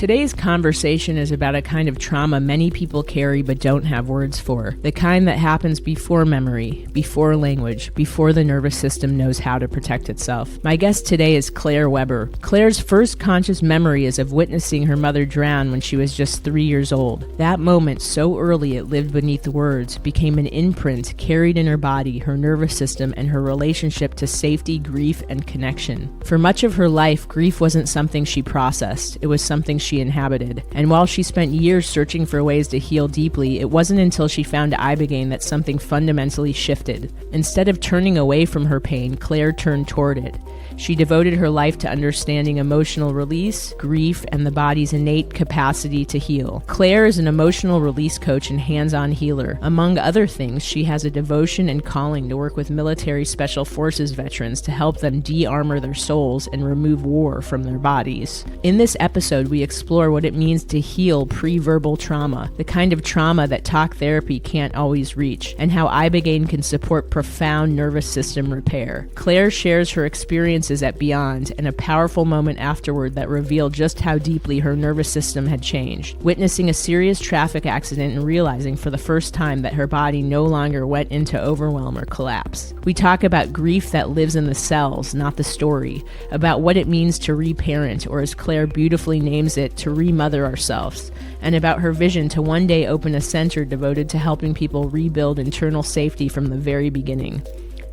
Today's conversation is about a kind of trauma many people carry but don't have words for. The kind that happens before memory, before language, before the nervous system knows how to protect itself. My guest today is Claire Weber. Claire's first conscious memory is of witnessing her mother drown when she was just 3 years old. That moment, so early it lived beneath words, became an imprint carried in her body, her nervous system, and her relationship to safety, grief, and connection. For much of her life, grief wasn't something she processed. It was something she inhabited. And while she spent years searching for ways to heal deeply, it wasn't until she found Ibogaine that something fundamentally shifted. Instead of turning away from her pain, Claire turned toward it. She devoted her life to understanding emotional release, grief, and the body's innate capacity to heal. Claire is an emotional release coach and hands-on healer. Among other things, she has a devotion and calling to work with military special forces veterans to help them de-armor their souls and remove war from their bodies. In this episode, we explore what it means to heal pre-verbal trauma, the kind of trauma that talk therapy can't always reach, and how Ibogaine can support profound nervous system repair. Claire shares her experiences at Beyond and a powerful moment afterward that revealed just how deeply her nervous system had changed, witnessing a serious traffic accident and realizing for the first time that her body no longer went into overwhelm or collapse. We talk about grief that lives in the cells, not the story, about what it means to reparent, or as Claire beautifully names it, to remother ourselves, and about her vision to one day open a center devoted to helping people rebuild internal safety from the very beginning.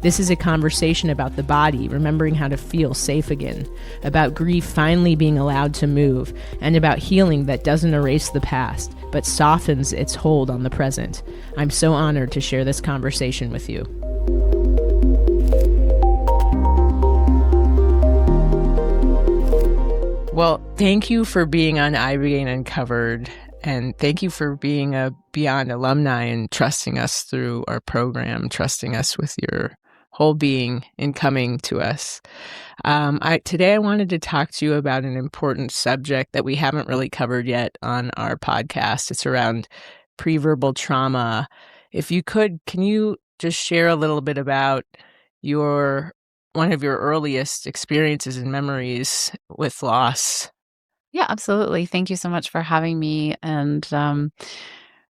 This is a conversation about the body, remembering how to feel safe again, about grief finally being allowed to move, and about healing that doesn't erase the past, but softens its hold on the present. I'm so honored to share this conversation with you. Well, thank you for being on Ibogaine Uncovered, and thank you for being a Beyond alumni and trusting us through our program, trusting us with your whole being in coming to us. Today I wanted to talk to you about an important subject that we haven't really covered yet on our podcast. It's around pre-verbal trauma. If you could, can you just share a little bit about one of your earliest experiences and memories with loss? Yeah, absolutely. Thank you so much for having me. And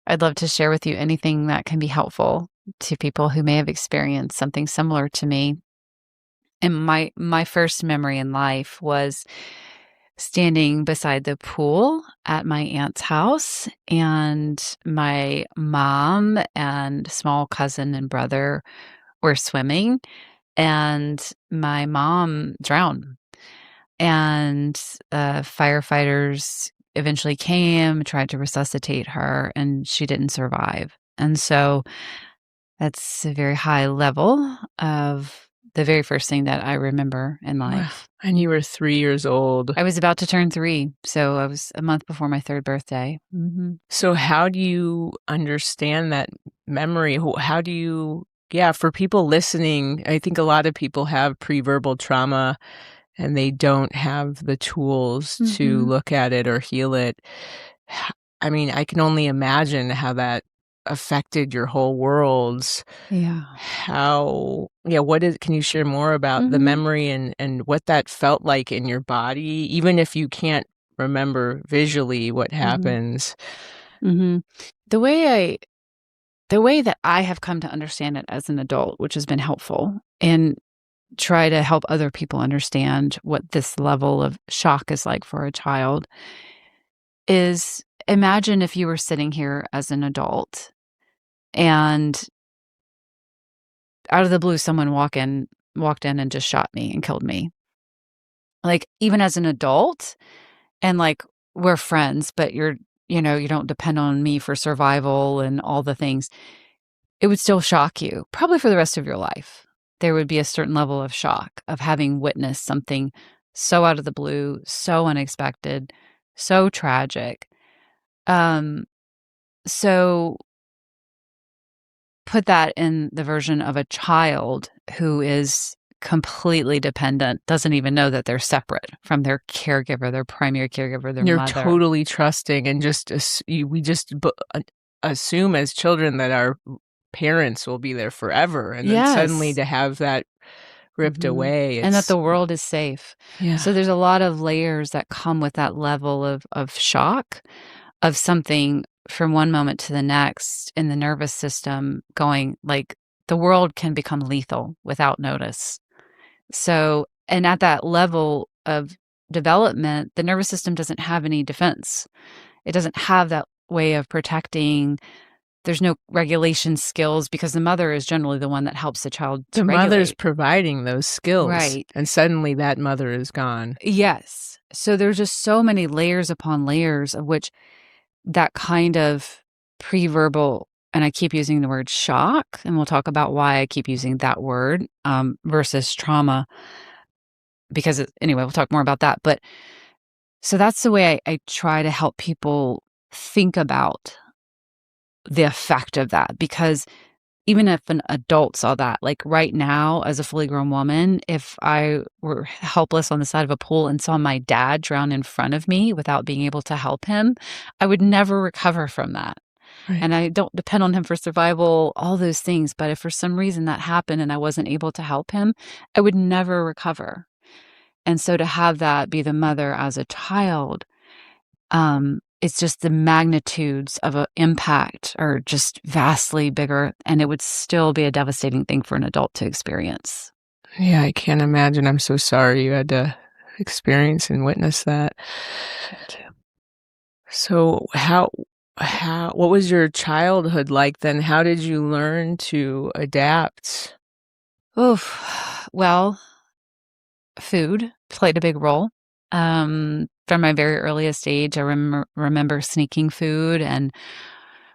I'd love to share with you anything that can be helpful to people who may have experienced something similar to me. And my first memory in life was standing beside the pool at my aunt's house, and my mom and small cousin and brother were swimming, and my mom drowned. And firefighters eventually came, tried to resuscitate her, and she didn't survive. And so that's a very high level of the very first thing that I remember in life. Wow. And you were 3 years old. I was about to turn 3, so I was a month before my 3rd birthday. Mm-hmm. So how do you understand that memory? How do you, for people listening, I think a lot of people have pre-verbal trauma and they don't have the tools to look at it or heal it. I mean, I can only imagine how that affected your whole world. Yeah. Can you share more about the memory and what that felt like in your body, even if you can't remember visually what happens? The way that I have come to understand it as an adult, which has been helpful, and try to help other people understand what this level of shock is like for a child, is imagine if you were sitting here as an adult and out of the blue someone walked in and just shot me and killed me. Like, even as an adult, and like, we're friends, but you don't depend on me for survival and all the things, it would still shock you, probably for the rest of your life. There would be a certain level of shock of having witnessed something so out of the blue, so unexpected, so tragic. So put that in the version of a child who is completely dependent, doesn't even know that they're separate from their caregiver, their primary caregiver, their You're mother. totally trusting, and we just assume as children that our parents will be there forever, and then suddenly to have that ripped away. And that the world is safe. Yeah. So there's a lot of layers that come with that level of shock of something from one moment to the next in the nervous system going like the world can become lethal without notice. So, and at that level of development, the nervous system doesn't have any defense. It doesn't have that way of protecting. There's no regulation skills because the mother is generally the one that helps the child to regulate. Mother's providing those skills. Right. And suddenly that mother is gone. Yes. So there's just so many layers upon layers of which that kind of pre-verbal, and I keep using the word shock, and we'll talk about why I keep using that word versus trauma, because anyway, we'll talk more about that. But so that's the way I try to help people think about the effect of that, because even if an adult saw that, like right now as a fully grown woman, if I were helpless on the side of a pool and saw my dad drown in front of me without being able to help him, I would never recover from that. Right. And I don't depend on him for survival, all those things. But if for some reason that happened and I wasn't able to help him, I would never recover. And so to have that be the mother as a child, it's just the magnitudes of an impact are just vastly bigger, and it would still be a devastating thing for an adult to experience. Yeah, I can't imagine. I'm so sorry you had to experience and witness that. So what was your childhood like then? How did you learn to adapt? Well, food played a big role. From my very earliest age, I remember sneaking food and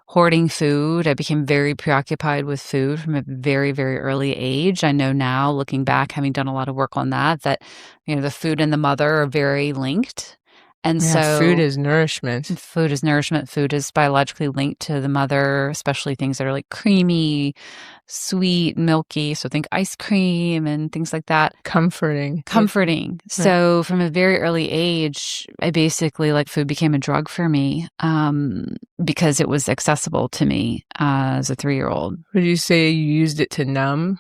hoarding food. I became very preoccupied with food from a very, very early age. I know now, looking back, having done a lot of work on that the food and the mother are very linked. And so food is nourishment. Food is nourishment. Food is biologically linked to the mother, especially things that are like creamy, sweet, milky. So think ice cream and things like that. Comforting. Right. So from a very early age, I basically food became a drug for me because it was accessible to me as a 3-year-old. Would you say you used it to numb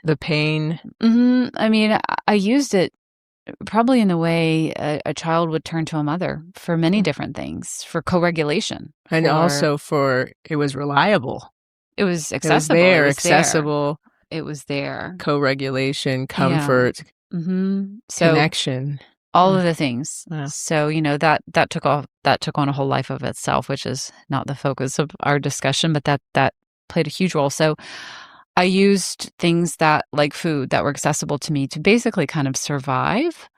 the pain? I mean, I used it probably in the way a child would turn to a mother for many different things, for co-regulation. And also it was reliable. It was accessible. It was accessible. It was there. Co-regulation, comfort, connection. All of the things. Yeah. So, that took on a whole life of itself, which is not the focus of our discussion, but that played a huge role. So I used things that, like food, that were accessible to me to basically kind of survive.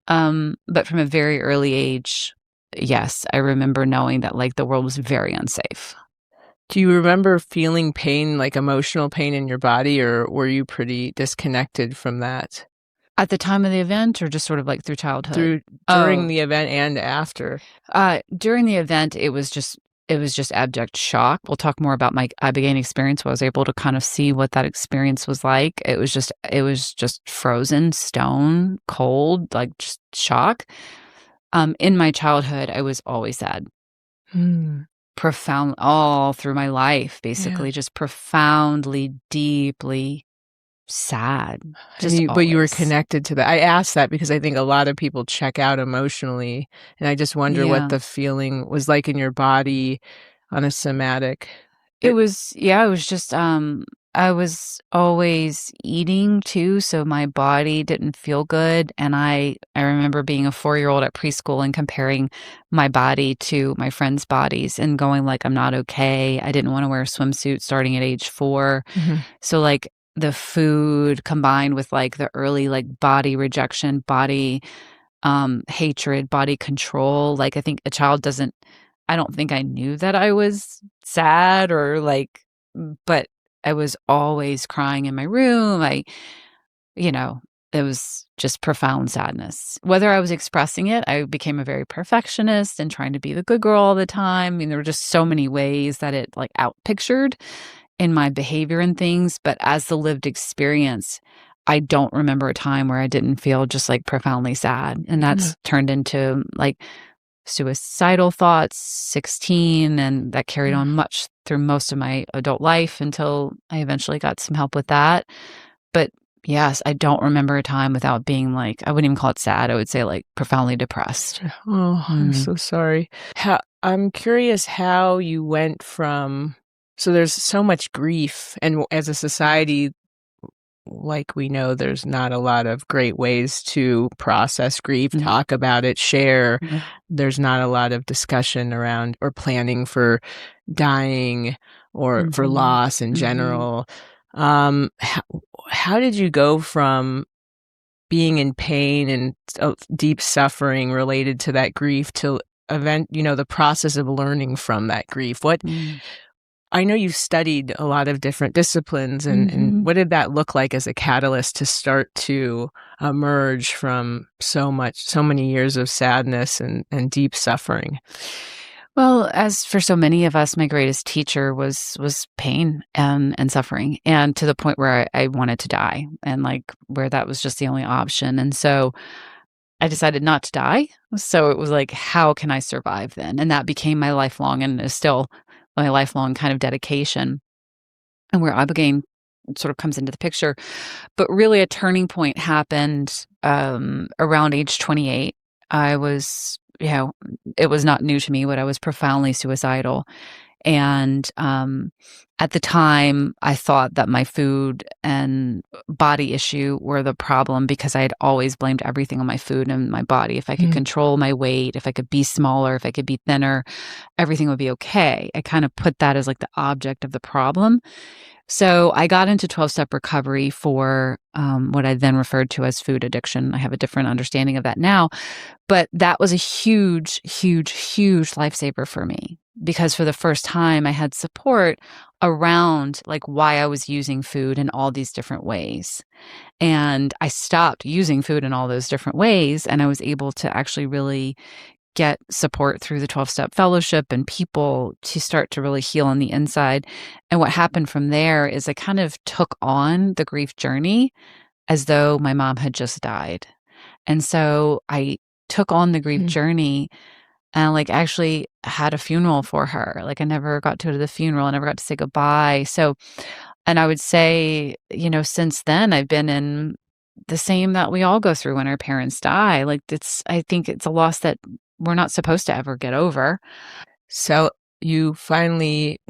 But from a very early age, yes, I remember knowing that the world was very unsafe. Do you remember feeling pain, like emotional pain in your body, or were you pretty disconnected from that? At the time of the event, or just sort of through childhood? During the event and after? During the event, it was just abject shock. We'll talk more about my Ibogaine experience, where I was able to kind of see what that experience was like. It was just frozen, stone, cold, just shock. In my childhood, I was always sad. Profound, all through my life, basically, just profoundly, deeply sad. But you were connected to that. I asked that because I think a lot of people check out emotionally, and I just wonder what the feeling was like in your body on a somatic. It was just, I was always eating too, so my body didn't feel good. And I remember being a 4-year-old at preschool and comparing my body to my friends' bodies and going I'm not okay. I didn't want to wear a swimsuit starting at age 4. Mm-hmm. So the food combined with the early body rejection, body hatred, body control. I think a child I don't think I knew that I was sad or but I was always crying in my room. It was just profound sadness. Whether I was expressing it, I became a very perfectionist and trying to be the good girl all the time. I mean, there were just so many ways that it outpictured in my behavior and things. But as the lived experience, I don't remember a time where I didn't feel just profoundly sad. And that's turned into suicidal thoughts, 16, and that carried on through most of my adult life until I eventually got some help with that. But Yes, I don't remember a time without being like, I wouldn't even call it sad. I would say like profoundly depressed. Oh, I'm Mm. so sorry. I'm curious how you went from, so there's so much grief, and as a society, like we know, there's not a lot of great ways to process grief, Mm. talk about it, share. No. There's not a lot of discussion around or planning for dying or for Mhm. loss in Mhm. general. How, how did you go from being in pain and deep suffering related to that grief to the process of learning from that grief? What, Mm. I know you studied a lot of different disciplines, and Mhm. what did that look like as a catalyst to start to emerge from so many years of sadness and deep suffering? Well, as for so many of us, my greatest teacher was pain and suffering, and to the point where I wanted to die, and like where that was just the only option. And so I decided not to die. So it was like, how can I survive then? And that became my lifelong and is still my lifelong kind of dedication, and where Ibogaine sort of comes into the picture. But really, a turning point happened around age 28. I was, it was not new to me, but I was profoundly suicidal. And at the time, I thought that my food and body issue were the problem because I had always blamed everything on my food and my body. If I could Mm. control my weight, if I could be smaller, if I could be thinner, everything would be okay. I kind of put that as like the object of the problem. So I got into 12-step recovery for what I then referred to as food addiction. I have a different understanding of that now, but that was a huge, huge, huge lifesaver for me because for the first time I had support around like why I was using food in all these different ways. And I stopped using food in all those different ways, and I was able to actually really get support through the 12-step fellowship and people to start to really heal on the inside. And what happened from there is I kind of took on the grief journey as though my mom had just died. And so I took on the grief Mm. journey and like actually had a funeral for her. Like I never got to go to the funeral, I never got to say goodbye. So, and I would say, since then I've been in the same that we all go through when our parents die. Like I think it's a loss that we're not supposed to ever get over. So you finally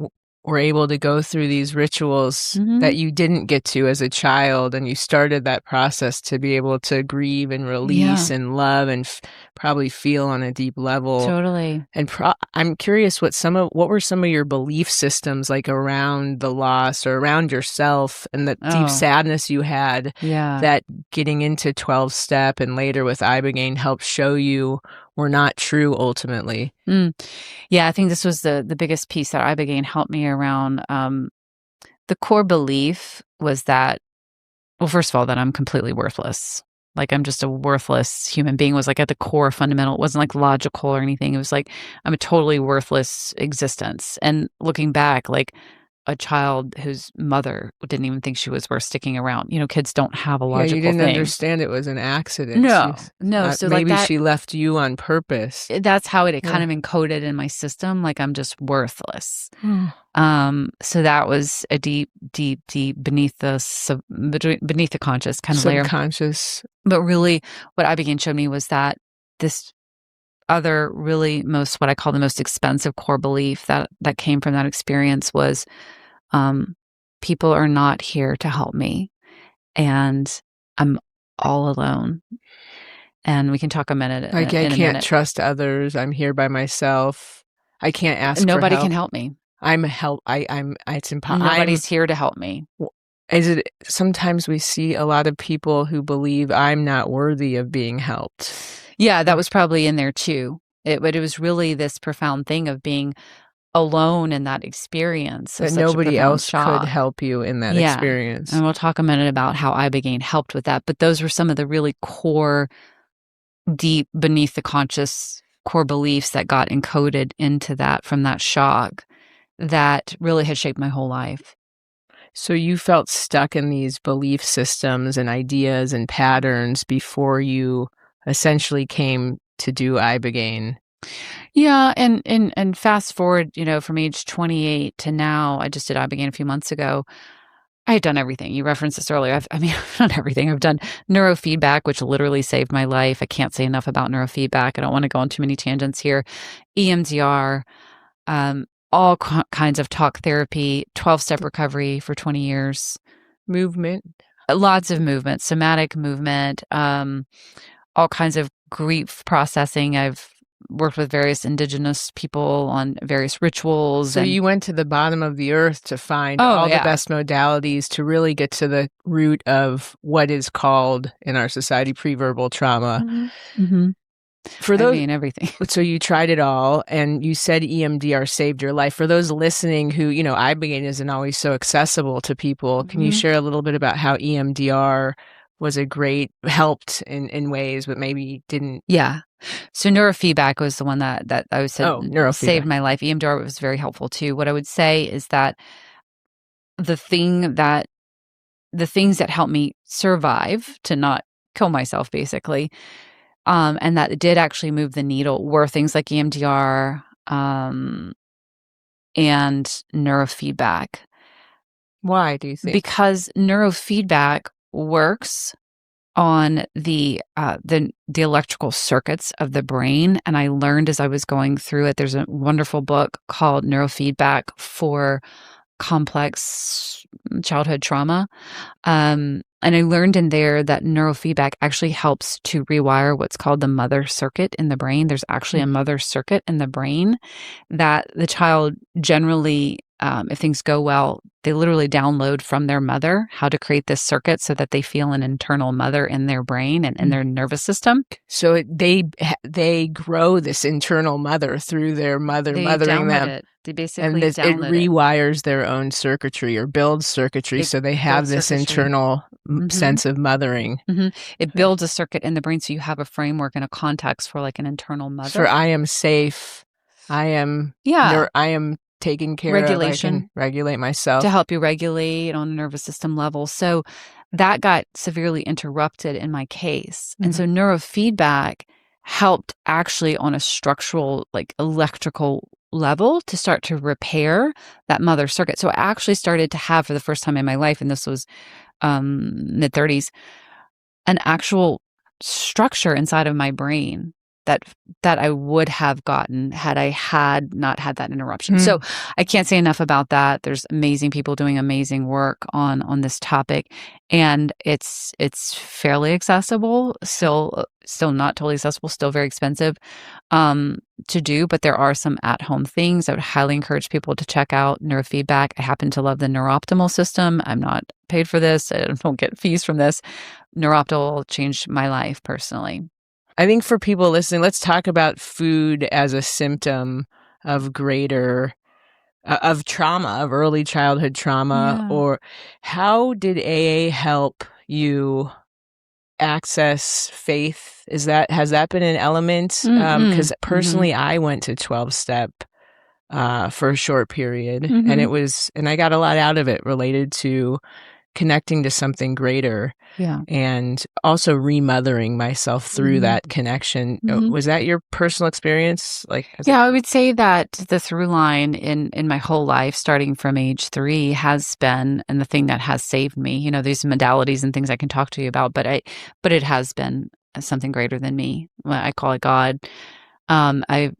were able to go through these rituals that Mhm. you didn't get to as a child, and you started that process to be able to grieve and Yeah, release and love and probably feel on a deep level. totally. And I'm curious what were some of your belief systems like around the loss or around yourself and the deep Oh, sadness you had, yeah. that getting into 12 step and later with Ibogaine helped show you were not true ultimately. Mm. Yeah, I think this was the biggest piece that Ibogaine helped me around. The core belief was that, well, first of all, that I'm completely worthless. Like I'm just a worthless human being was like at the core fundamental. It wasn't like logical or anything. It was like I'm a totally worthless existence. And looking back, like a child whose mother didn't even think she was worth sticking around. Kids don't have a Yeah, you logical didn't thing. understand it was an accident. No, no. So like Maybe that, she left you on purpose. that's how it kind Yeah. of encoded in my system. Like I'm just worthless. Oh, So that was a deep, deep, deep beneath the conscious kind of layer. subconscious. But really, what Ibogaine showed me was that this other really what I call the most expensive core belief that came from that experience was, um, people are not here to help me, and I'm all alone. And we can talk a minute Like, I in a can't minute. trust others. I'm here by myself. I can't ask for Nobody can help. help me. I'm a help. It's Nobody's here to help me. is it, sometimes we see a lot of people who believe I'm not worthy of being helped. Yeah, that was probably in there too. But it was really this profound thing of being alone in that experience of That such a nobody profound else could shock. help you in that Yeah. experience. And we'll talk a minute about how Ibogaine helped with that. But those were some of the really core, deep, beneath the conscious core beliefs that got encoded into that from that shock that really had shaped my whole life. So you felt stuck in these belief systems and ideas and patterns before you essentially came to do Ibogaine. Yeah, and fast forward, from age 28 to now, I just did Ibogaine a few months ago. I had done everything. You referenced this earlier. I've done everything. I've done neurofeedback, which literally saved my life. I can't say enough about neurofeedback. I don't want to go on too many tangents here. EMDR, all kinds of talk therapy, 12-step recovery for 20 years. Movement. Lots of movement, somatic movement, all kinds of grief processing. I've worked with various indigenous people on various rituals. So you went to the bottom of the earth to find all the best modalities to really get to the root of what is called in our society pre-verbal trauma. For those, everything. So you tried it all, and you said EMDR saved your life. For those listening who, Ibogaine isn't always so accessible to people, can you share a little bit about how EMDR was helped in ways, but maybe didn't? Yeah. So neurofeedback was the one that I said saved my life. EMDR was very helpful too. What I would say is that the things that helped me survive, to not kill myself, basically, and that did actually move the needle, were things like EMDR and neurofeedback. Why do you think? Because neurofeedback works on the electrical circuits of the brain. And I learned as I was going through it, there's a wonderful book called Neurofeedback for Complex Childhood Trauma. And I learned in there that neurofeedback actually helps to rewire what's called the mother circuit in the brain. There's actually a mother circuit in the brain that the child generally, if things go well, they literally download from their mother how to create this circuit so that they feel an internal mother in their brain and in their nervous system. So they grow this internal mother through their mothering them. They basically it rewires their own circuitry or builds circuitry, so they have this internal sense of mothering. It builds a circuit in the brain, so you have a framework and a context for like an internal mother. For I am safe. I am taking care of. I can regulate myself. To help you regulate on a nervous system level. So that got severely interrupted in my case. And so neurofeedback helped actually on a structural, like electrical level, to start to repair that mother circuit. So I actually started to have, for the first time in my life, and this was mid-30s, an actual structure inside of my brain that I would have gotten had I not had that interruption. So I can't say enough about that. There's amazing people doing amazing work on this topic, and it's fairly accessible. Still not totally accessible. Still very expensive to do, but there are some at-home things. I would highly encourage people to check out neurofeedback. I happen to love the Neuroptimal system. I'm not paid for this. I don't get fees from this. Neuroptimal changed my life personally. I think for people listening, let's talk about food as a symptom of of trauma, of early childhood trauma, or how did AA help you access faith? Has that been an element? Because personally, I went to 12-step for a short period, and I got a lot out of it related to connecting to something greater. And also remothering myself through that connection. Was that your personal experience? I would say that the through line in my whole life, starting from age 3, has been, and the thing that has saved me, these modalities and things I can talk to you about, but it has been something greater than me. I call it God. I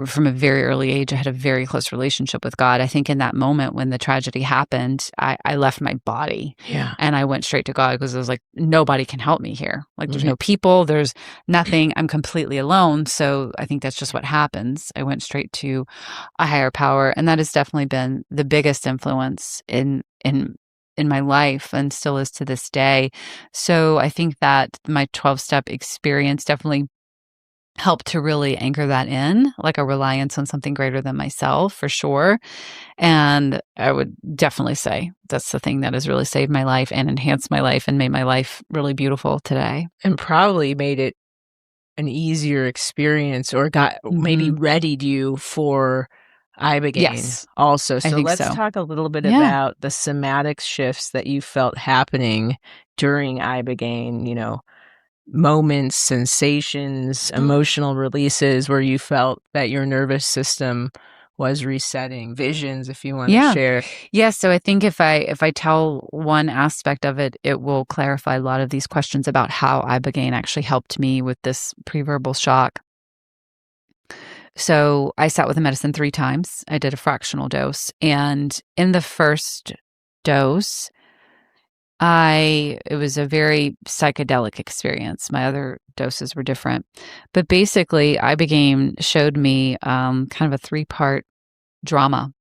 from a very early age, I had a very close relationship with God. I think in that moment when the tragedy happened, I left my body and I went straight to God, because I was like, nobody can help me here. Like, there's no people, there's nothing. I'm completely alone. So I think that's just what happens. I went straight to a higher power. And that has definitely been the biggest influence in my life, and still is to this day. So I think that my 12-step experience definitely helped to really anchor that in, like a reliance on something greater than myself, for sure. And I would definitely say that's the thing that has really saved my life and enhanced my life and made my life really beautiful today. And probably made it an easier experience, or maybe readied you for Ibogaine also. So let's talk a little bit about the somatic shifts that you felt happening during Ibogaine, moments, sensations, emotional releases where you felt that your nervous system was resetting? Visions, if you want to Yeah. share. Yeah. So I think if I tell one aspect of it, it will clarify a lot of these questions about how Ibogaine actually helped me with this preverbal shock. So I sat with the medicine 3 times. I did a fractional dose. And in the first dose, it was a very psychedelic experience. My other doses were different. But basically, Ibogaine showed me kind of a 3-part drama,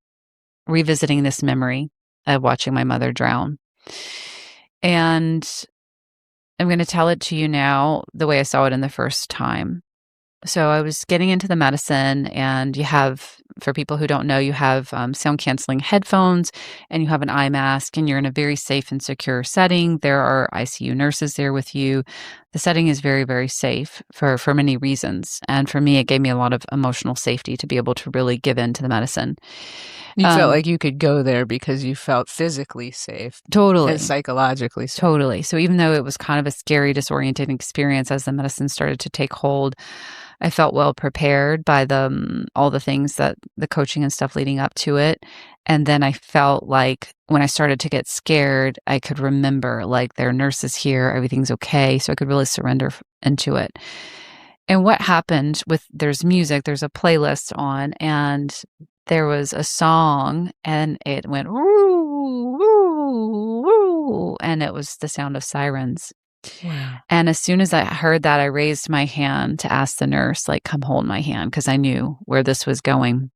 revisiting this memory of watching my mother drown. And I'm going to tell it to you now the way I saw it in the first time. So I was getting into the medicine, and you have, for people who don't know, you have sound canceling headphones, and you have an eye mask, and you're in a very safe and secure setting. There are ICU nurses there with you. The setting is very, very safe for many reasons. And for me, it gave me a lot of emotional safety to be able to really give in to the medicine. You felt like you could go there because you felt physically safe. Totally. And psychologically safe. Totally. So even though it was kind of a scary, disorienting experience as the medicine started to take hold, I felt well prepared by all the things that the coaching and stuff leading up to it. And then I felt like when I started to get scared, I could remember, like, there are nurses here, everything's okay. So I could really surrender into it. And what happened there's music, there's a playlist on, and there was a song, and it went, woo, woo, woo, and it was the sound of sirens. Wow. And as soon as I heard that, I raised my hand to ask the nurse, like, come hold my hand, because I knew where this was going.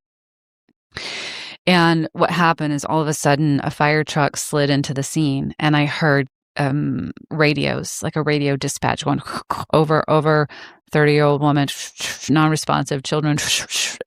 And what happened is all of a sudden a fire truck slid into the scene, and I heard radios, like a radio dispatch going over 30-year-old woman, non-responsive children,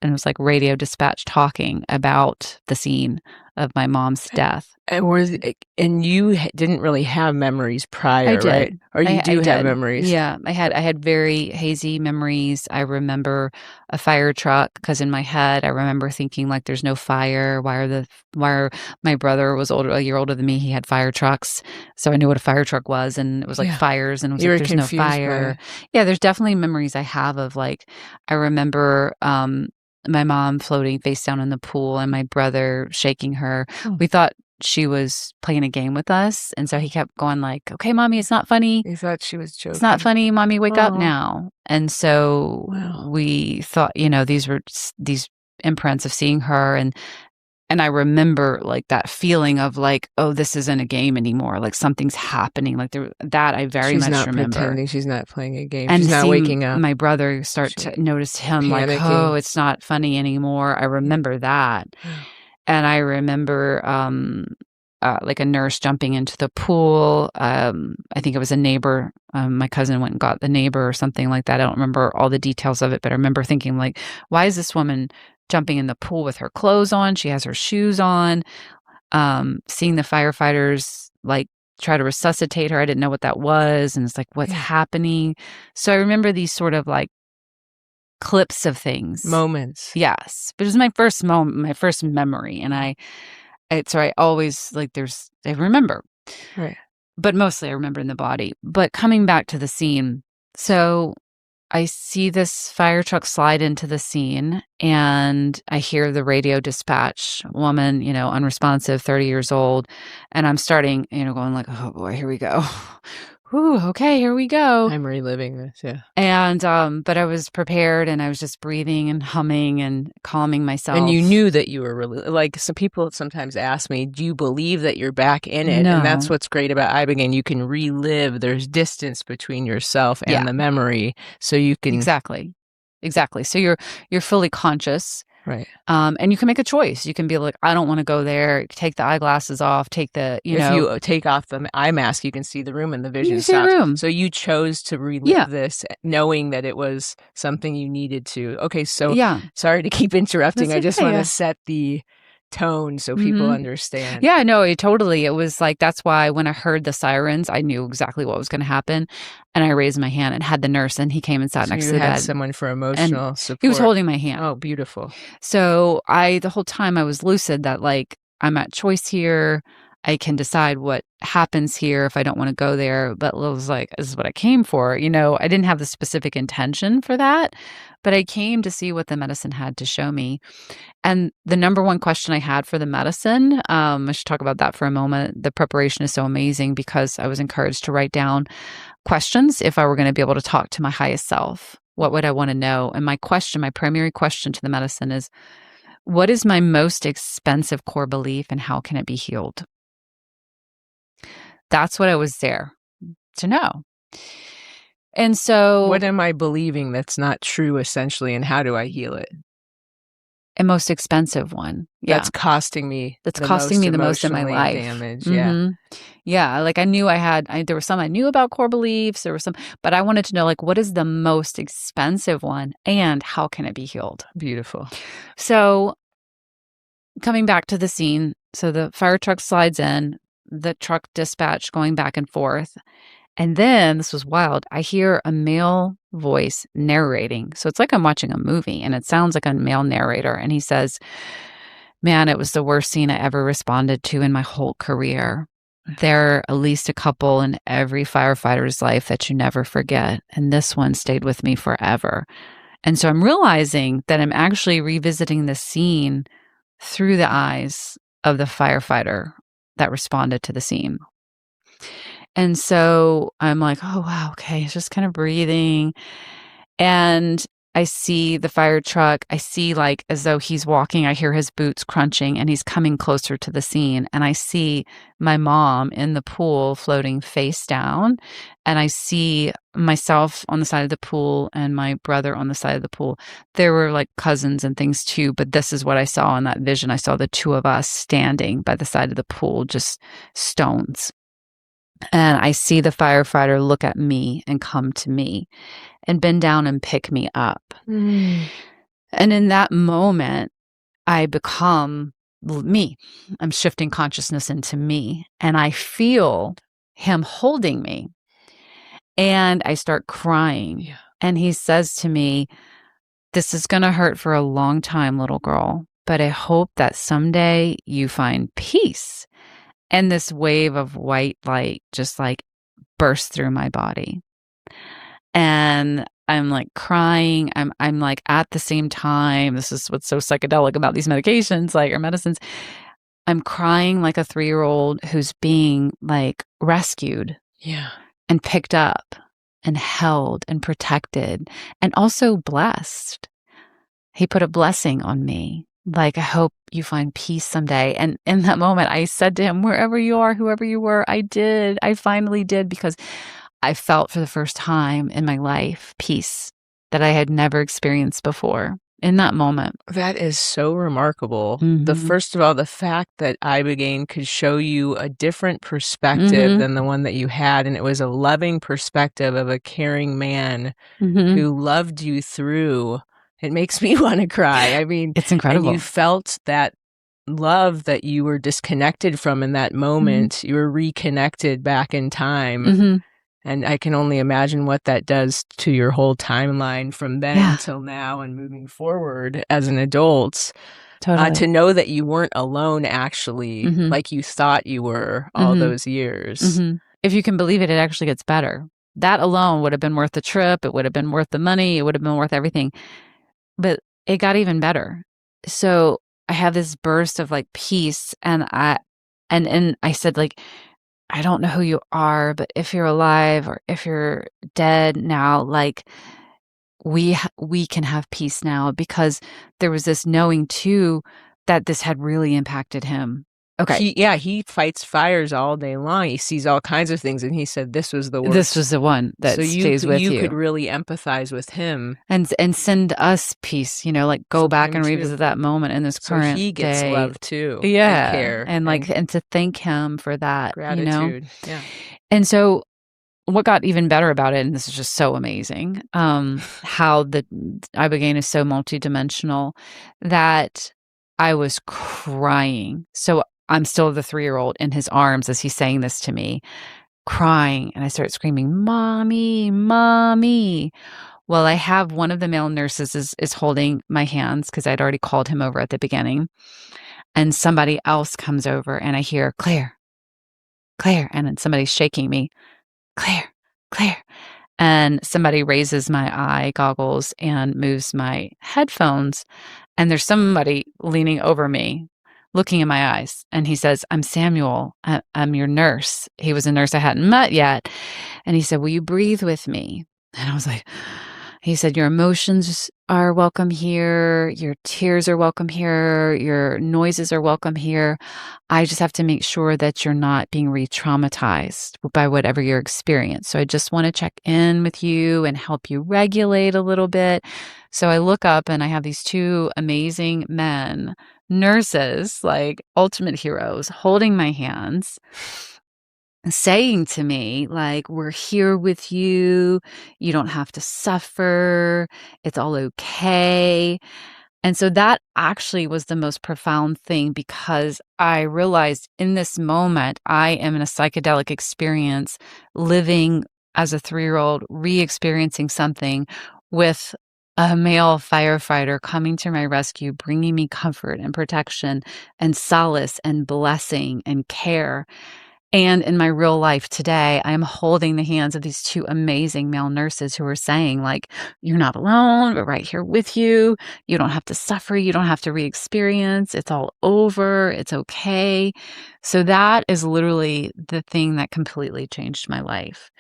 and it was like radio dispatch talking about the scene of my mom's death. And you didn't really have memories prior, I did. right? Or you do have did. memories? Yeah, I had very hazy memories. I remember a fire truck, because in my head I remember thinking, like, there's no fire. Why are my brother was a year older than me? He had fire trucks, so I knew what a fire truck was, and it was like fires, and it was you like, were there's no confused fire. Yeah, there's definitely memories I have of, like, I remember my mom floating face down in the pool and my brother shaking her. We thought she was playing a game with us, and so he kept going, like, okay, mommy, it's not funny. You thought she was joking. It's not funny, mommy, wake up now. And so we thought, these were these imprints of seeing her, and I remember, like, that feeling of, like, oh, this isn't a game anymore, like, something's happening, like, that I very much remember. She's not pretending, she's not playing a game, and she's not waking up. My brother start to notice him panicking. Like, oh, it's not funny anymore. I remember that. And I remember like a nurse jumping into the pool. I think it was a neighbor. My cousin went and got the neighbor or something like that. I don't remember all the details of it, but I remember thinking, like, why is this woman jumping in the pool with her clothes on? She has her shoes on. Seeing the firefighters, like, try to resuscitate her. I didn't know what that was. And it's like, what's happening? So I remember these sort of, like, clips of things. Moments. Yes. But it was my first moment, my first memory. And I always, like, I remember. Right. But mostly I remember in the body. But coming back to the scene, so I see this fire truck slide into the scene, and I hear the radio dispatch woman, unresponsive, 30 years old. And I'm starting, going like, oh boy, here we go. Ooh, okay, here we go. I'm reliving this, yeah. And, but I was prepared, and I was just breathing and humming and calming myself. And you knew that you were really, like, some people sometimes ask me, do you believe that you're back in it? No. And that's what's great about Ibogaine. You can relive. There's distance between yourself and the memory, so you can Exactly. So you're fully conscious. Right. And you can make a choice. You can be like, I don't want to go there. Take the eyeglasses off. Take the, If you take off the eye mask, you can see the room and the vision see the stops. room. So you chose to relive this, knowing that it was something you needed to. Okay, so sorry to keep interrupting. I just want to set the tone so people understand. Yeah, no, it was like, that's why when I heard the sirens, I knew exactly what was going to happen. And I raised my hand and had the nurse, and he came and sat next to the bed. Someone for emotional support. He was holding my hand. Oh, beautiful. So the whole time I was lucid that, like, I'm at choice here. I can decide what happens here if I don't want to go there. But Lil was like, this is what I came for. You know, I didn't have the specific intention for that, but I came to see what the medicine had to show me. And the number one question I had for the medicine, I should talk about that for a moment. The preparation is so amazing because I was encouraged to write down questions if I were going to be able to talk to my highest self. What would I want to know? And my primary question to the medicine is, what is my most expensive core belief and how can it be healed? That's what I was there to know. And so, what am I believing that's not true, essentially, and how do I heal it? A most expensive one. Yeah. That's costing me. That's costing me the most in my life. Damage. Mm-hmm. Yeah. Like I knew there was some I knew about core beliefs. There were some, but I wanted to know, like, what is the most expensive one and how can it be healed? Beautiful. So coming back to the scene, so the fire truck slides in, the truck dispatch going back and forth. And then, this was wild, I hear a male voice narrating. So it's like I'm watching a movie and it sounds like a male narrator. And he says, man, it was the worst scene I ever responded to in my whole career. There are at least a couple in every firefighter's life that you never forget. And this one stayed with me forever. And so I'm realizing that I'm actually revisiting the scene through the eyes of the firefighter that responded to the scene. And so I'm like, oh, wow, okay, it's just kind of breathing. And I see the fire truck. I see like as though he's walking, I hear his boots crunching and he's coming closer to the scene. And I see my mom in the pool floating face down. And I see myself on the side of the pool and my brother on the side of the pool. There were like cousins and things too, but this is what I saw in that vision. I saw the two of us standing by the side of the pool, just stones. And I see the firefighter look at me and come to me and bend down and pick me up. And in that moment, I become me. I'm shifting consciousness into me. And I feel him holding me. And I start crying. Yeah. And he says to me, this is going to hurt for a long time, little girl. But I hope that someday you find peace. And this wave of white light just like burst through my body. And I'm like crying. I'm like at the same time, this is what's so psychedelic about these medications, like or medicines. I'm crying like a 3-year-old who's being like rescued. Yeah. And picked up and held and protected and also blessed. He put a blessing on me. Like, I hope you find peace someday. And in that moment, I said to him, wherever you are, whoever you were, I did. I finally did, because I felt for the first time in my life peace that I had never experienced before in that moment. That is so remarkable. Mm-hmm. First of all, the fact that Ibogaine could show you a different perspective than the one that you had. And it was a loving perspective of a caring man who loved you through. It makes me want to cry. I mean, it's incredible. And you felt that love that you were disconnected from in that moment. You were reconnected back in time. And I can only imagine what that does to your whole timeline from then until now and moving forward as an adult. Totally. To know that you weren't alone, actually, like you thought you were all those years. If you can believe it, it actually gets better. That alone would have been worth the trip. It would have been worth the money. It would have been worth everything. But it got even better. So I have this burst of like peace, and I said, like, I don't know who you are, but if you're alive or if you're dead now, like we can have peace now, because there was this knowing too that this had really impacted him. Okay. He fights fires all day long. He sees all kinds of things, and he said this was the worst. This was the one that stays with you. You could really empathize with him and send us peace. You know, like go back and revisit that moment in this current he gets day. love too. Yeah, and care, and to thank him for that. Gratitude. You know? Yeah. And so, what got even better about it, and this is just so amazing, how the Ibogaine is so multidimensional, that I was crying. So I'm still the 3-year-old in his arms as he's saying this to me, crying. And I start screaming, "Mommy, mommy." Well, I have one of the male nurses is holding my hands, because I'd already called him over at the beginning. And somebody else comes over, and I hear, "Claire, Claire. And then somebody's shaking me, Claire, Claire. And somebody raises my eye goggles and moves my headphones. And there's somebody leaning over me, looking in my eyes. And he says, I'm Samuel. I'm your nurse. He was a nurse I hadn't met yet. And he said, will you breathe with me? And I was like, he said, your emotions are welcome here. Your tears are welcome here. Your noises are welcome here. I just have to make sure that you're not being re-traumatized by whatever your experience. So I just want to check in with you and help you regulate a little bit. So I look up and I have these two amazing men, nurses, like ultimate heroes, holding my hands, saying to me, like, we're here with you. You don't have to suffer. It's all okay. And so that actually was the most profound thing, because I realized in this moment, I am in a psychedelic experience, living as a 3-year-old, re-experiencing something with a male firefighter coming to my rescue, bringing me comfort and protection and solace and blessing and care. And in my real life today, I am holding the hands of these two amazing male nurses who are saying, like, you're not alone. We're right here with you. You don't have to suffer. You don't have to re-experience. It's all over. It's okay. So that is literally the thing that completely changed my life.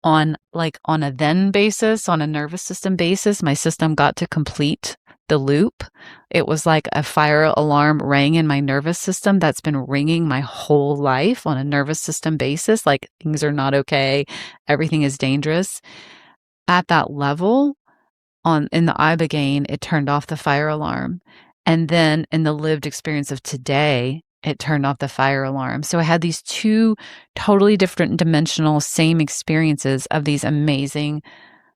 On a then basis, on a nervous system basis, my system got to complete the loop. It was like a fire alarm rang in my nervous system that's been ringing my whole life on a nervous system basis. Like, things are not okay. Everything is dangerous. At that level, in the Ibogaine, it turned off the fire alarm. And then in the lived experience of today, it turned off the fire alarm. So I had these two totally different dimensional, same experiences of these amazing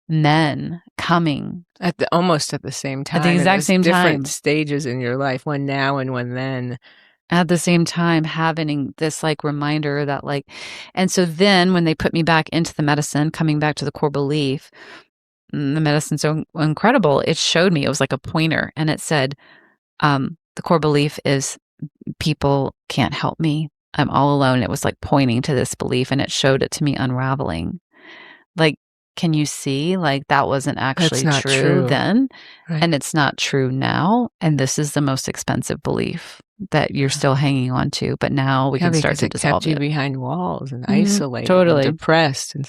men coming almost at the same time. At the exact same different time. stages in your life, one now and one then. At the same time, having this like reminder that like, and so then when they put me back into the medicine, coming back to the core belief, the medicine's so incredible. It showed me, it was like a pointer, and it said, the core belief is people can't help me. I'm all alone. It was like pointing to this belief, and it showed it to me unraveling. Like, can you see? Like, that wasn't actually true then, right? And it's not true now. And this is the most expensive belief that you're still hanging on to. But now we can start to dissolve kept you behind walls and Mhm, isolated, totally. and depressed. And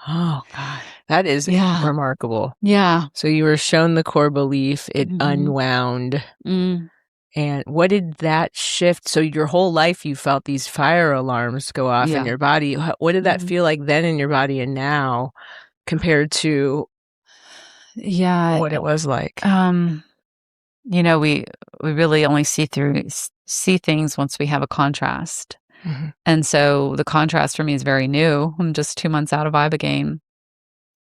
oh God, that is remarkable. Yeah. So you were shown the core belief, it unwound. And what did that shift? So your whole life you felt these fire alarms go off in your body. What did that feel like then in your body and now compared to what it was like? You know, we really only see things once we have a contrast. And so the contrast for me is very new. I'm just 2 months out of Ibogaine,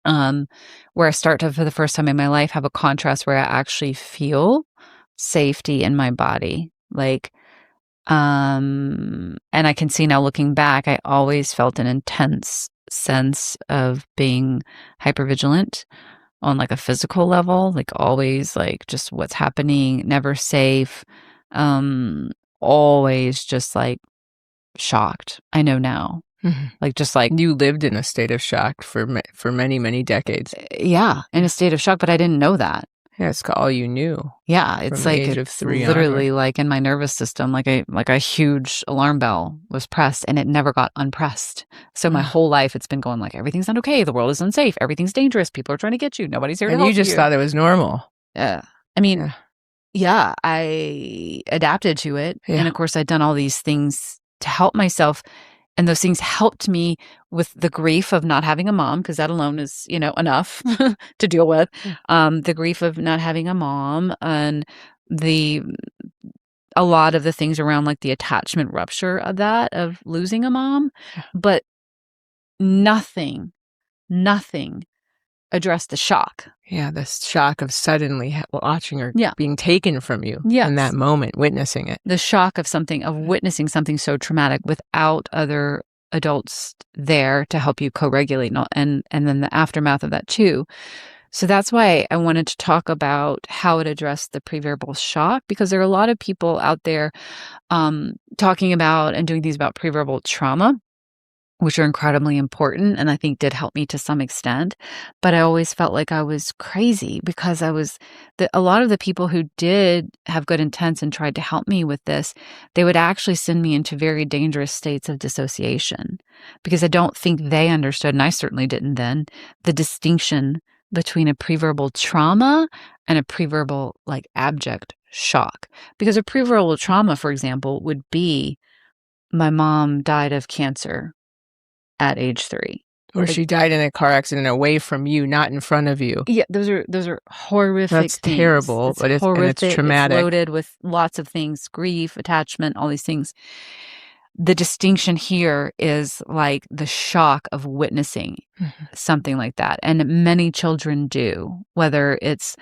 where I start to, for the first time in my life, have a contrast where I actually feel safety in my body. Like, and I can see now looking back, I always felt an intense sense of being hypervigilant on like a physical level, like always like just what's happening, never safe, always just like shocked. I know now. Like, just like you lived in a state of shock for many, many decades. Yeah, in a state of shock, but I didn't know that. Yeah, it's all you knew. Yeah, it's like it's literally like in my nervous system, like a huge alarm bell was pressed, and it never got unpressed. So my whole life, it's been going like, everything's not okay. The world is unsafe. Everything's dangerous. People are trying to get you. Nobody's here to help you. And you just thought it was normal. Yeah, I mean, yeah, I adapted to it, and of course, I'd done all these things to help myself. And those things helped me with the grief of not having a mom, because that alone is, enough to deal with. The grief of not having a mom, and a lot of the things around like the attachment rupture of that, of losing a mom. But nothing addressed the shock. Yeah, the shock of suddenly watching her being taken from you in that moment, witnessing it. The shock of witnessing something so traumatic without other adults there to help you co-regulate, and then the aftermath of that too. So that's why I wanted to talk about how it addressed the preverbal shock, because there are a lot of people out there talking about and doing things about preverbal trauma. which are incredibly important and I think did help me to some extent. But I always felt like I was crazy because a lot of the people who did have good intents and tried to help me with this, they would actually send me into very dangerous states of dissociation because I don't think they understood, and I certainly didn't then, the distinction between a preverbal trauma and a preverbal like abject shock. Because a preverbal trauma, for example, would be my mom died of cancer at age 3. Or she died in a car accident away from you, not in front of you. Yeah, those are horrific That's things. terrible, It's but horrific. it's traumatic. It's loaded with lots of things, grief, attachment, all these things. The distinction here is like the shock of witnessing something like that. And many children do, whether it's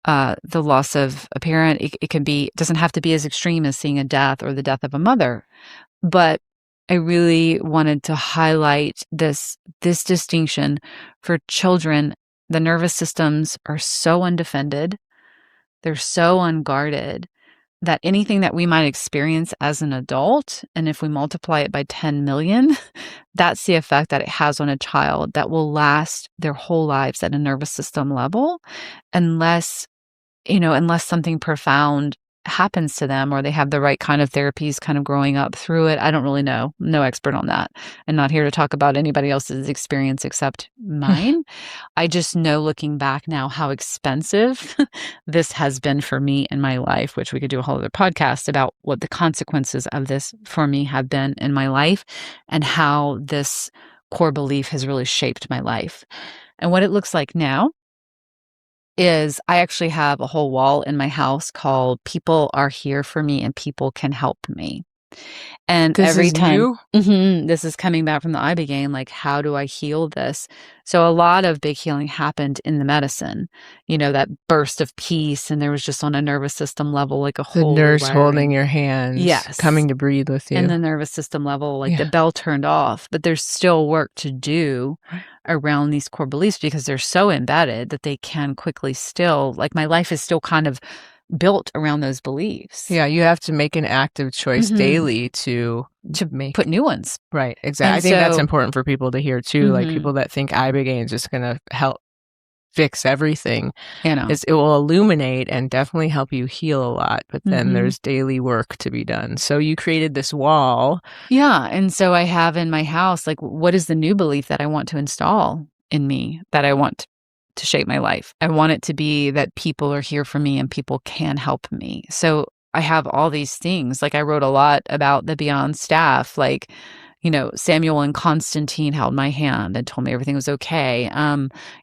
the loss of a parent, it doesn't have to be as extreme as seeing a death or the death of a mother. But I really wanted to highlight this distinction for children. The nervous systems are so undefended, they're so unguarded that anything that we might experience as an adult, and if we multiply it by 10 million, that's the effect that it has on a child that will last their whole lives at a nervous system level, unless something profound happens to them or they have the right kind of therapies kind of growing up through it. I don't really know. I'm no expert on that. And not here to talk about anybody else's experience except mine. I just know looking back now how expensive this has been for me in my life, which we could do a whole other podcast about what the consequences of this for me have been in my life and how this core belief has really shaped my life. And what it looks like now is I actually have a whole wall in my house called "People Are Here for Me and People Can Help Me." And This every is time new? this is coming back from the Ibogaine, like, how do I heal this? So a lot of big healing happened in the medicine, that burst of peace. And there was just on a nervous system level, like a The whole nurse rewiring. holding your hands, Yes. coming to breathe with you. And the nervous system level, like Yeah. the bell turned off, but there's still work to do around these core beliefs because they're so embedded that they can quickly still, like my life is still kind of built around those beliefs. Yeah, you have to make an active choice daily to put new ones. Right, exactly. And I think that's so- important for people to hear too, like people that think Ibogaine is just going to help fix everything. It will illuminate and definitely help you heal a lot, but then there's daily work to be done. So you created this wall. Yeah, and so I have in my house, like, what is the new belief that I want to install in me, that I want to shape my life? I want it to be that people are here for me and people can help me. So I have all these things. Like I wrote a lot about the Beyond staff, like, Samuel and Constantine held my hand and told me everything was okay.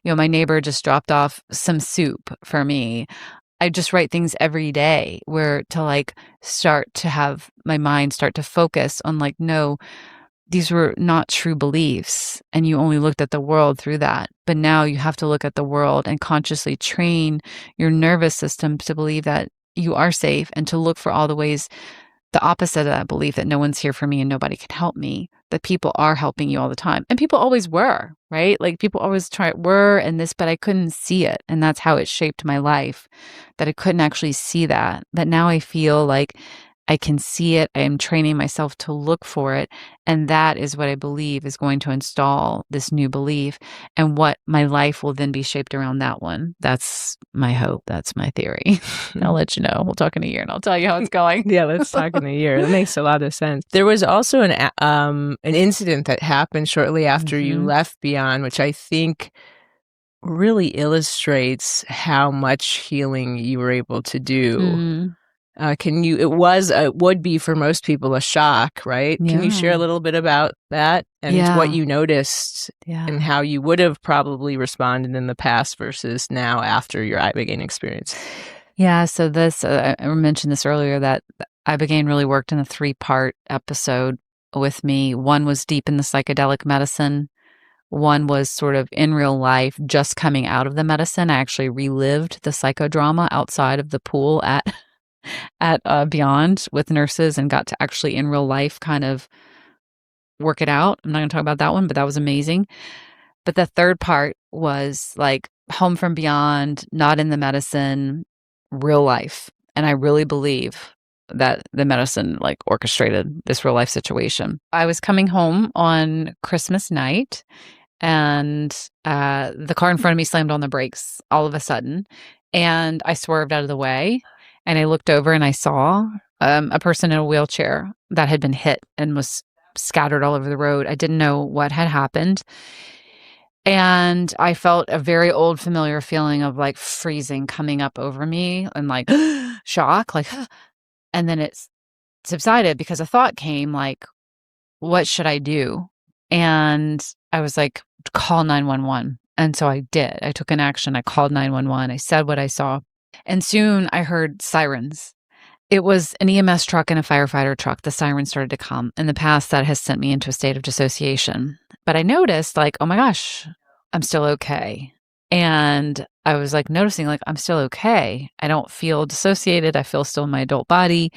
My neighbor just dropped off some soup for me. I just write things every day where to like start to have my mind start to focus on like, no, these were not true beliefs and you only looked at the world through that. But now you have to look at the world and consciously train your nervous system to believe that you are safe and to look for all the ways, the opposite of that belief that no one's here for me and nobody can help me, but people are helping you all the time. And people always were, right? Like people always were and this, but I couldn't see it. And that's how it shaped my life, that I couldn't actually see that. But now I feel like I can see it. I am training myself to look for it. And that is what I believe is going to install this new belief, and what my life will then be shaped around that one. That's my hope. That's my theory. I'll let you know. We'll talk in a year and I'll tell you how it's going. Yeah, let's talk in a year. That makes a lot of sense. There was also an incident that happened shortly after you left Beyond, which I think really illustrates how much healing you were able to do. It would be for most people a shock, right? Yeah. Can you share a little bit about that and what you noticed and how you would have probably responded in the past versus now after your Ibogaine experience? Yeah, so this, I mentioned this earlier, that Ibogaine really worked in a 3-part episode with me. One was deep in the psychedelic medicine. One was sort of in real life, just coming out of the medicine. I actually relived the psychodrama outside of the pool at Beyond with nurses and got to actually in real life kind of work it out. I'm not going to talk about that one, but that was amazing. But the third part was like home from Beyond, not in the medicine, real life. And I really believe that the medicine like orchestrated this real life situation. I was coming home on Christmas night, and the car in front of me slammed on the brakes all of a sudden, and I swerved out of the way, and I looked over and I saw a person in a wheelchair that had been hit and was scattered all over the road. I didn't know what had happened. And I felt a very old familiar feeling of like freezing coming up over me and like shock, like, and then it subsided because a thought came like, what should I do? And I was like, call 911. And so I did. I took an action. I called 911. I said what I saw. And soon I heard sirens. It was an EMS truck and a firefighter truck. The sirens started to come. In the past, that has sent me into a state of dissociation. But I noticed, like, oh my gosh, I'm still okay. And I was like noticing, like, I'm still okay. I don't feel dissociated. I feel still in my adult body.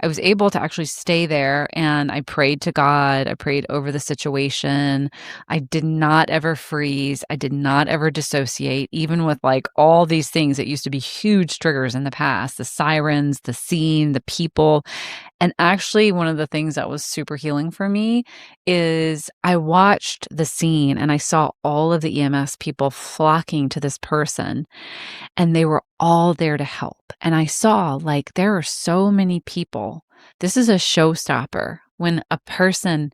I was able to actually stay there, and I prayed to God. I prayed over the situation. I did not ever freeze. I did not ever dissociate, even with like all these things that used to be huge triggers in the past, the sirens, the scene, the people. And actually, one of the things that was super healing for me is I watched the scene and I saw all of the EMS people flocking to this person, and they were all there to help. And I saw like there are so many people. This is a showstopper. When a person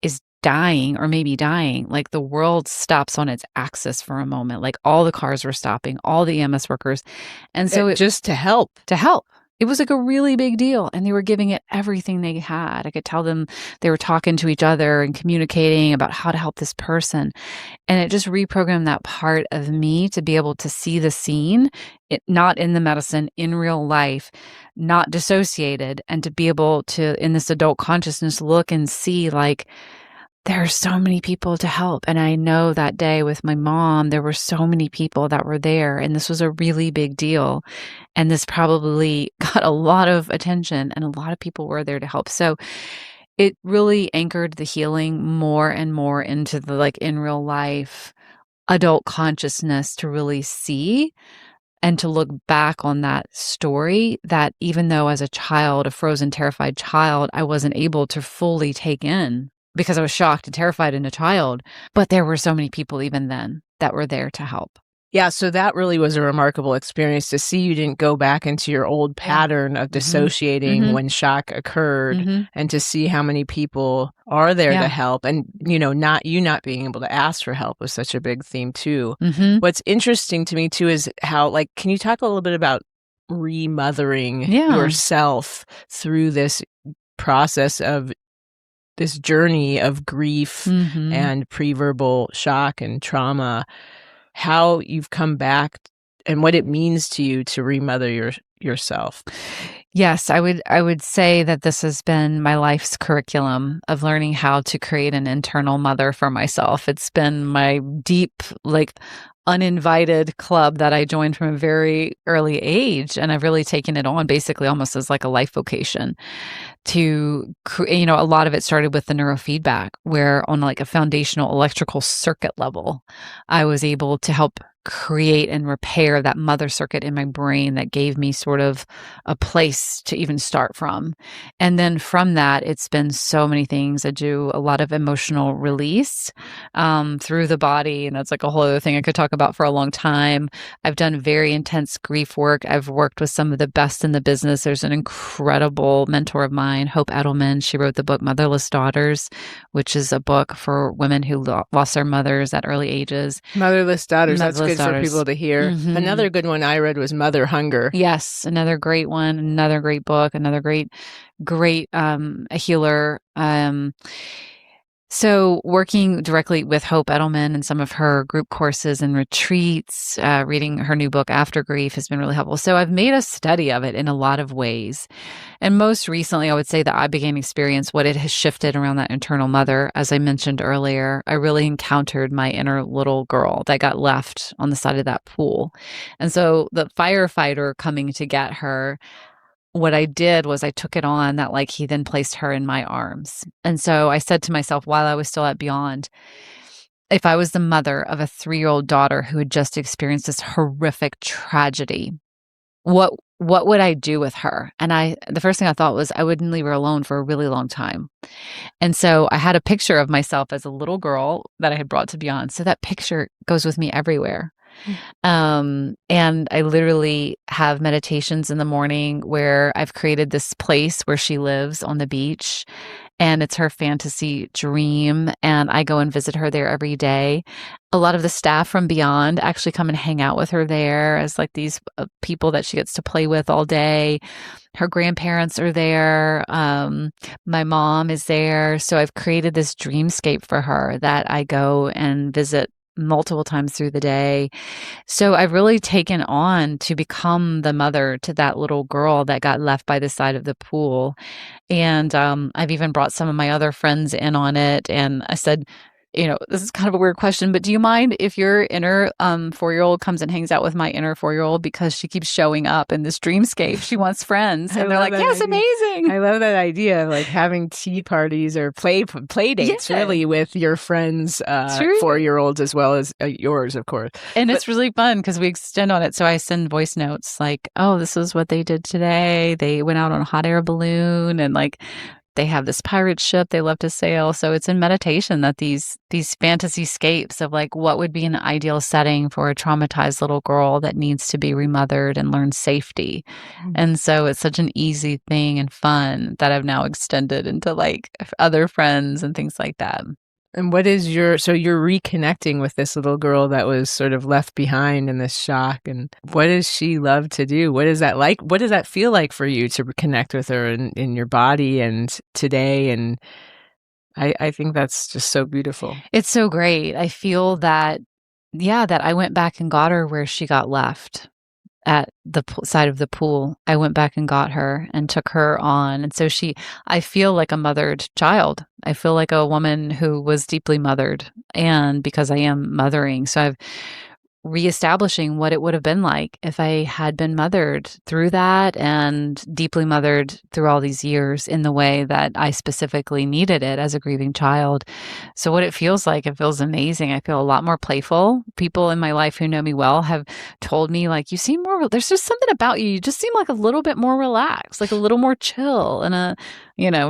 is dying or maybe dying, like the world stops on its axis for a moment. Like all the cars were stopping, all the EMS workers. And so just to help. To help. It was like a really big deal, and they were giving it everything they had. I could tell them they were talking to each other and communicating about how to help this person. And it just reprogrammed that part of me to be able to see the scene, not in the medicine, in real life, not dissociated, and to be able to, in this adult consciousness, look and see like, there are so many people to help. And I know that day with my mom, there were so many people that were there, and this was a really big deal. And this probably got a lot of attention, and a lot of people were there to help. So it really anchored the healing more and more into the like in real life adult consciousness to really see and to look back on that story that even though as a child, a frozen, terrified child, I wasn't able to fully take in because I was shocked and terrified in a child. But there were so many people even then that were there to help. Yeah, so that really was a remarkable experience to see you didn't go back into your old pattern of dissociating when shock occurred, and to see how many people are there to help. And, not being able to ask for help was such a big theme too. What's interesting to me too is how, like, can you talk a little bit about remothering yourself through this process of this journey of grief and preverbal shock and trauma, how you've come back and what it means to you to remother yourself? Yes, I would say that this has been my life's curriculum of learning how to create an internal mother for myself. It's been my deep, like, uninvited club that I joined from a very early age, and I've really taken it on basically almost as like a life vocation to create. A lot of it started with the neurofeedback, where on like a foundational electrical circuit level, I was able to help create and repair that mother circuit in my brain that gave me sort of a place to even start from. And then from that, it's been so many things. I do a lot of emotional release through the body, and that's like a whole other thing I could talk about for a long time. I've done very intense grief work. I've worked with some of the best in the business. There's an incredible mentor of mine, Hope Edelman. She wrote the book Motherless Daughters, which is a book for women who lost their mothers at early ages. Motherless Daughters. That's good for people to hear. Another good one I read was Mother Hunger. Yes, another great one, another great book, another great a healer. So working directly with Hope Edelman and some of her group courses and retreats, reading her new book, After Grief, has been really helpful. So I've made a study of it in a lot of ways. And most recently, I would say the Ibogaine experience, what it has shifted around that internal mother. As I mentioned earlier, I really encountered my inner little girl that got left on the side of that pool. And so the firefighter coming to get her, what I did was I took it on that, like, he then placed her in my arms. And so I said to myself while I was still at Beyond, if I was the mother of a 3-year-old daughter who had just experienced this horrific tragedy, what would I do with her? And the first thing I thought was I wouldn't leave her alone for a really long time. And so I had a picture of myself as a little girl that I had brought to Beyond. So that picture goes with me everywhere. And I literally have meditations in the morning where I've created this place where she lives on the beach, and it's her fantasy dream. And I go and visit her there every day. A lot of the staff from Beyond actually come and hang out with her there as like these people that she gets to play with all day. Her grandparents are there. My mom is there. So I've created this dreamscape for her that I go and visit multiple times through the day. So I've really taken on to become the mother to that little girl that got left by the side of the pool. And I've even brought some of my other friends in on it. And I said, this is kind of a weird question, but do you mind if your inner 4-year-old comes and hangs out with my inner 4-year-old because she keeps showing up in this dreamscape? She wants friends. And they're like, yes, amazing. I love that idea of like having tea parties or play dates really with your friends, 4-year-olds as well as yours, of course. And it's really fun because we extend on it. So I send voice notes like, oh, this is what they did today. They went out on a hot air balloon and like, they have this pirate ship they love to sail. So it's in meditation that these fantasy scapes of like what would be an ideal setting for a traumatized little girl that needs to be remothered and learn safety. And so it's such an easy thing and fun that I've now extended into like other friends and things like that. And what is so you're reconnecting with this little girl that was sort of left behind in this shock. And what does she love to do? What is that like? What does that feel like for you to connect with her in your body and today? And I think that's just so beautiful. It's so great. I feel that, that I went back and got her where she got left. At the side of the pool, I went back and got her and took her on. And so I feel like a mothered child. I feel like a woman who was deeply mothered. And because I am mothering, so I've reestablishing what it would have been like if I had been mothered through that and deeply mothered through all these years in the way that I specifically needed it as a grieving child. So what it feels amazing. I feel a lot more playful. People in my life who know me well have told me like, you seem more, there's just something about you. You just seem like a little bit more relaxed, like a little more chill. And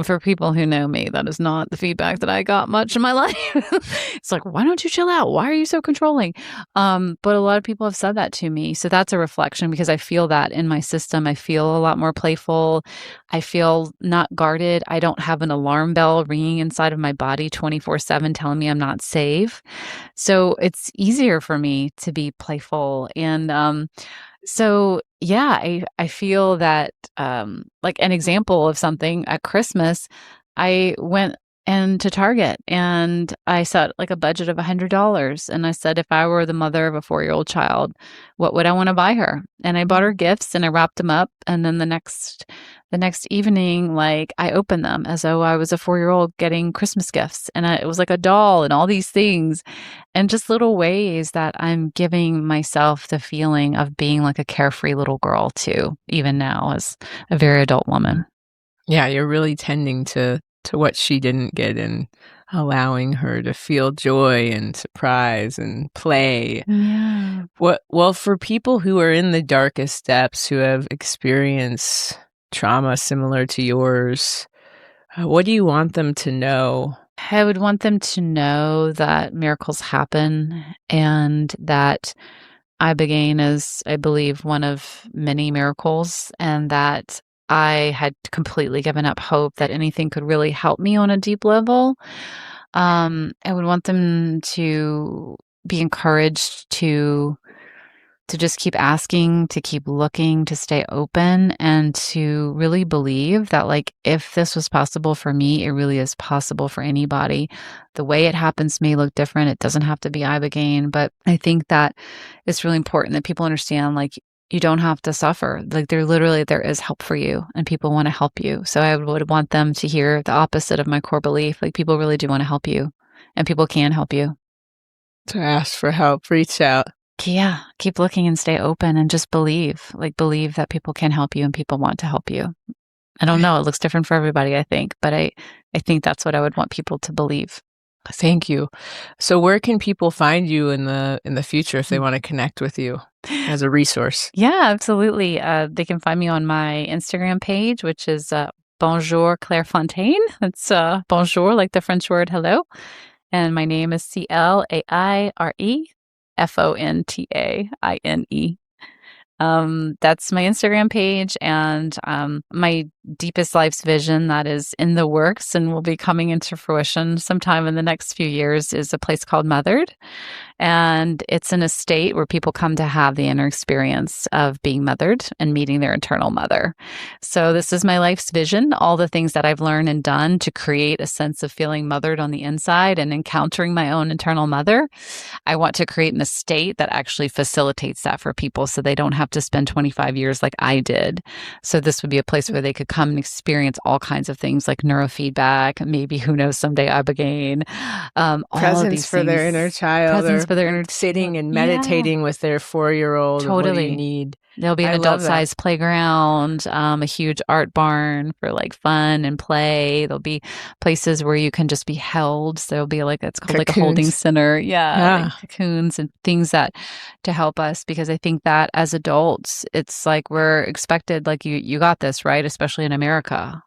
for people who know me, that is not the feedback that I got much in my life. It's like, why don't you chill out? Why are you so controlling? But a lot of people have said that to me. So that's a reflection because I feel that in my system. I feel a lot more playful. I feel not guarded. I don't have an alarm bell ringing inside of my body 24/7 telling me I'm not safe. So it's easier for me to be playful. And I feel that like an example of something at Christmas, I went to Target and I set like a budget of $100. And I said, if I were the mother of a 4-year-old child, what would I want to buy her? And I bought her gifts and I wrapped them up. And then the next evening, like I opened them as though I was a 4-year-old getting Christmas gifts. And it was like a doll and all these things and just little ways that I'm giving myself the feeling of being like a carefree little girl too, even now as a very adult woman. Yeah, you're really tending to what she didn't get and allowing her to feel joy and surprise and play. Yeah. Well, for people who are in the darkest depths, who have experienced trauma similar to yours, what do you want them to know? I would want them to know that miracles happen and that Ibogaine is, I believe, one of many miracles, and that I had completely given up hope that anything could really help me on a deep level. I would want them to be encouraged to just keep asking, to keep looking, to stay open, and to really believe that, like, if this was possible for me, it really is possible for anybody. The way it happens may look different. It doesn't have to be Ibogaine, but I think that it's really important that people understand, like, you don't have to suffer. Like, there is help for you and people want to help you. So I would want them to hear the opposite of my core belief. Like, people really do want to help you and people can help you. To ask for help, reach out. Yeah. Keep looking and stay open and just believe that people can help you and people want to help you. I don't know. It looks different for everybody, I think, but I think that's what I would want people to believe. Thank you. So where can people find you in the future if they want to connect with you? as a resource. Yeah, absolutely. They can find me on my Instagram page, which is Bonjour Clairefontaine. It's bonjour, like the French word hello. And my name is CLAIREFONTAINE. That's my Instagram page, and my deepest life's vision that is in the works and will be coming into fruition sometime in the next few years is a place called Mothered. And it's an estate where people come to have the inner experience of being mothered and meeting their internal mother. So this is my life's vision, all the things that I've learned and done to create a sense of feeling mothered on the inside and encountering my own internal mother. I want to create an estate that actually facilitates that for people so they don't have to spend 25 years like I did. So this would be a place where they could come and experience all kinds of things like neurofeedback, maybe, who knows, someday Ibogaine. Presence for their inner child. Presence for their inner sitting and meditating with their 4-year-old. Totally. What do you need? There'll be an adult-sized playground, a huge art barn for like fun and play. There'll be places where you can just be held. So there'll be like, it's called cocoons. Like a holding center. Yeah. Like cocoons and things that to help us, because I think that as adults, it's like we're expected, like you got this, right? Especially in America.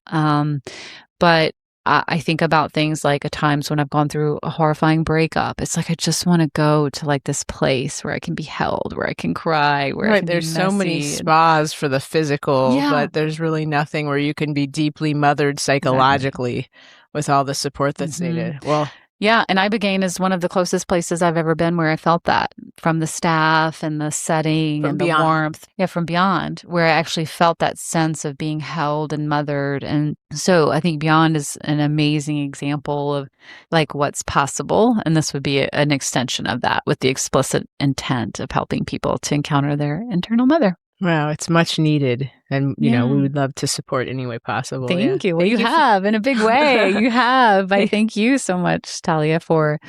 But I think about things like at times when I've gone through a horrifying breakup. It's like I just want to go to like this place where I can be held, where I can cry, where I can there's so many spas for the physical, but there's really nothing where you can be deeply mothered psychologically with all the support that's needed. Well, yeah, and Ibogaine is one of the closest places I've ever been where I felt that from the staff and the setting and the warmth. Yeah, from beyond, where I actually felt that sense of being held and mothered. And so I think Beyond is an amazing example of like what's possible. And this would be an extension of that with the explicit intent of helping people to encounter their internal mother. Wow, it's much needed. And, you know, we would love to support any way possible. Thank you. Well, you have in a big way. You have. I thank you so much, Talia, for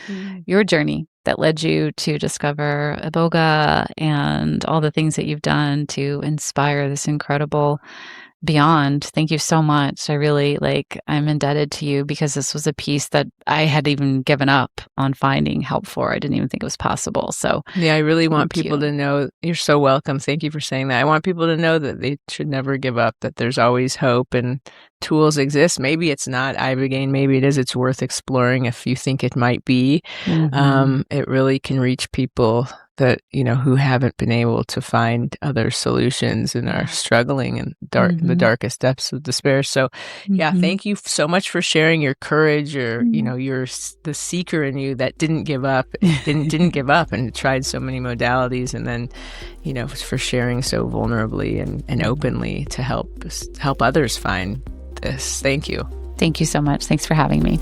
your journey that led you to discover Iboga and all the things that you've done to inspire this incredible Beyond. Thank you so much. I really I'm indebted to you because this was a piece that I had even given up on finding help for. I didn't even think it was possible. So yeah, I really want people to know. You're so welcome. Thank you for saying that. I want people to know that they should never give up, that there's always hope and tools exist. Maybe it's not Ibogaine. Maybe it is. It's worth exploring if you think it might be. It really can reach people that, you know, who haven't been able to find other solutions and are struggling in the darkest depths of despair. So yeah, thank you so much for sharing your courage, you know, you're the seeker in you that didn't give up, didn't give up and tried so many modalities, and then, you know, for sharing so vulnerably and openly to help others find this. Thank you. Thank you so much. Thanks for having me.